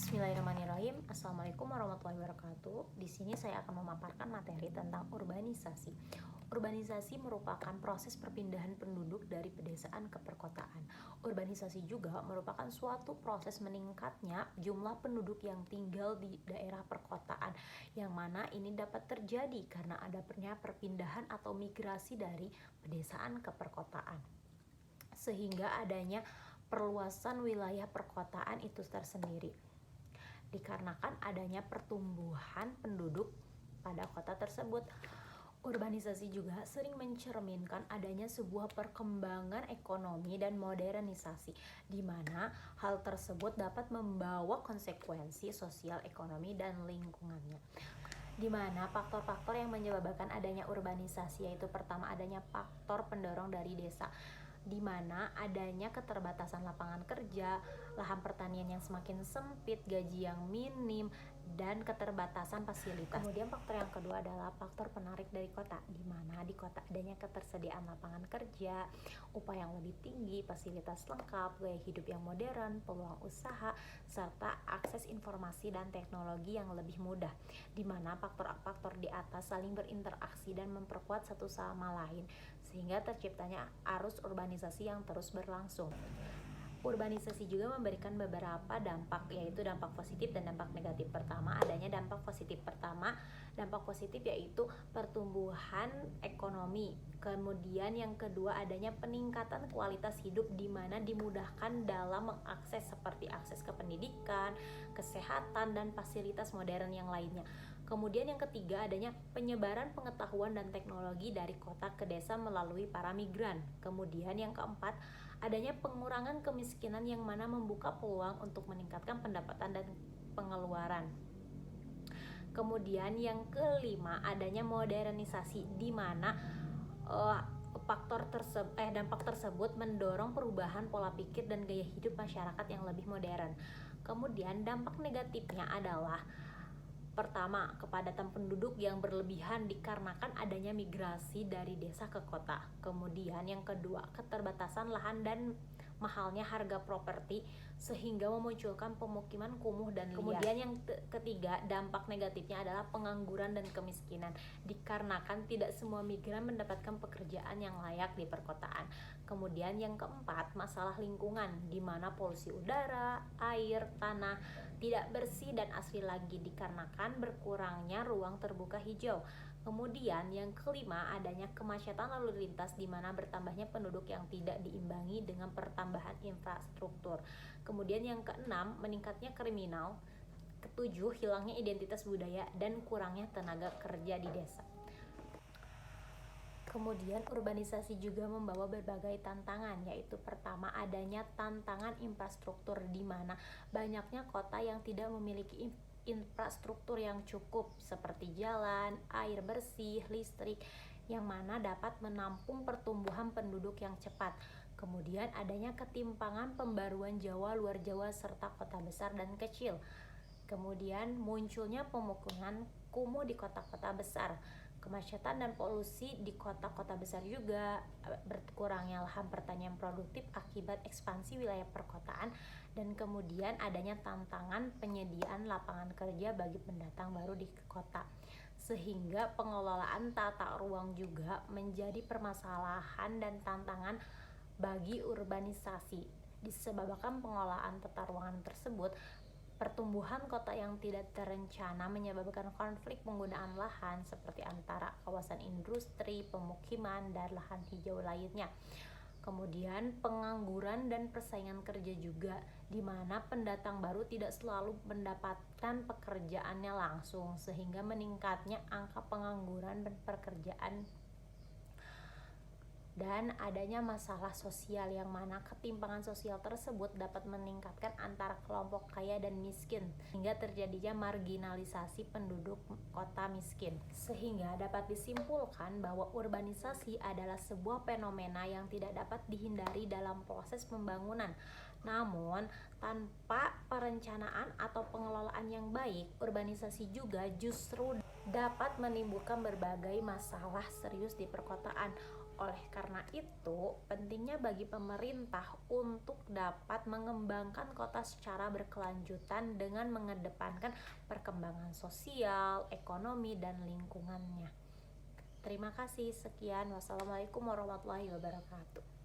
Bismillahirrahmanirrahim. Assalamualaikum warahmatullahi wabarakatuh. Di sini saya akan memaparkan materi tentang urbanisasi. Urbanisasi merupakan proses perpindahan penduduk dari pedesaan ke perkotaan. Urbanisasi juga merupakan suatu proses meningkatnya jumlah penduduk yang tinggal di daerah perkotaan, yang mana ini dapat terjadi karena adanya perpindahan atau migrasi dari pedesaan ke perkotaan, sehingga adanya perluasan wilayah perkotaan itu tersendiri. Dikarenakan adanya pertumbuhan penduduk pada kota tersebut. Urbanisasi juga sering mencerminkan adanya sebuah perkembangan ekonomi dan modernisasi, di mana hal tersebut dapat membawa konsekuensi sosial, ekonomi, dan lingkungannya. Di mana faktor-faktor yang menyebabkan adanya urbanisasi yaitu pertama adanya faktor pendorong dari desa, di mana adanya keterbatasan lapangan kerja, lahan pertanian yang semakin sempit, gaji yang minim, dan keterbatasan fasilitas. Kemudian faktor yang kedua adalah faktor penarik dari kota, di mana di kota adanya ketersediaan lapangan kerja, upah yang lebih tinggi, fasilitas lengkap, gaya hidup yang modern, peluang usaha, serta akses informasi dan teknologi yang lebih mudah, di mana faktor-faktor di atas saling berinteraksi dan memperkuat satu sama lain, sehingga terciptanya arus urbanisasi yang terus berlangsung. Urbanisasi juga memberikan beberapa dampak, yaitu dampak positif dan dampak negatif. Pertama, adanya dampak positif. Dampak positif yaitu pertumbuhan ekonomi. Kemudian yang kedua, adanya peningkatan kualitas hidup, di mana dimudahkan dalam mengakses seperti akses ke pendidikan, kesehatan, dan fasilitas modern yang lainnya. Kemudian yang ketiga, adanya penyebaran pengetahuan dan teknologi dari kota ke desa melalui para migran. Kemudian yang keempat, adanya pengurangan kemiskinan yang mana membuka peluang untuk meningkatkan pendapatan dan pengeluaran. Kemudian yang kelima, adanya modernisasi, di mana dampak tersebut mendorong perubahan pola pikir dan gaya hidup masyarakat yang lebih modern. Kemudian dampak negatifnya adalah pertama, kepadatan penduduk yang berlebihan dikarenakan adanya migrasi dari desa ke kota. Kemudian yang kedua, keterbatasan lahan dan mahalnya harga properti sehingga memunculkan pemukiman kumuh dan liar. Kemudian yang ketiga, dampak negatifnya adalah pengangguran dan kemiskinan, dikarenakan tidak semua migran mendapatkan pekerjaan yang layak di perkotaan. Kemudian yang keempat, masalah lingkungan, di mana polusi udara, air, tanah tidak bersih dan asri lagi dikarenakan berkurangnya ruang terbuka hijau. Kemudian yang kelima, adanya kemacetan lalu lintas, di mana bertambahnya penduduk yang tidak diimbangi dengan pertambahan infrastruktur. Kemudian yang keenam, meningkatnya kriminal. Ketujuh, hilangnya identitas budaya dan kurangnya tenaga kerja di desa. Kemudian urbanisasi juga membawa berbagai tantangan, yaitu pertama adanya tantangan infrastruktur, di mana banyaknya kota yang tidak memiliki infrastruktur yang cukup seperti jalan, air bersih, listrik, yang mana dapat menampung pertumbuhan penduduk yang cepat. Kemudian adanya ketimpangan pembaruan Jawa, luar Jawa, serta kota besar dan kecil. Kemudian munculnya pemukiman kumuh di kota-kota besar. Kemacetan dan polusi di kota-kota besar juga, berkurangnya lahan pertanian produktif akibat ekspansi wilayah perkotaan, dan kemudian adanya tantangan penyediaan lapangan kerja bagi pendatang baru di kota, sehingga pengelolaan tata ruang juga menjadi permasalahan dan tantangan bagi urbanisasi. Disebabkan pengelolaan tata ruangan tersebut, pertumbuhan kota yang tidak terencana menyebabkan konflik penggunaan lahan seperti antara kawasan industri, pemukiman, dan lahan hijau lainnya. Kemudian pengangguran dan persaingan kerja juga, di mana pendatang baru tidak selalu mendapatkan pekerjaannya langsung, sehingga meningkatnya angka pengangguran dan pekerjaan. Dan adanya masalah sosial, yang mana ketimpangan sosial tersebut dapat meningkatkan antara kelompok kaya dan miskin, hingga terjadinya marginalisasi penduduk kota miskin. Sehingga dapat disimpulkan bahwa urbanisasi adalah sebuah fenomena yang tidak dapat dihindari dalam proses pembangunan. Namun, tanpa perencanaan atau pengelolaan yang baik, urbanisasi juga justru dapat menimbulkan berbagai masalah serius di perkotaan. Oleh karena itu, pentingnya bagi pemerintah untuk dapat mengembangkan kota secara berkelanjutan dengan mengedepankan perkembangan sosial, ekonomi, dan lingkungannya. Terima kasih, sekian. Wassalamualaikum warahmatullahi wabarakatuh.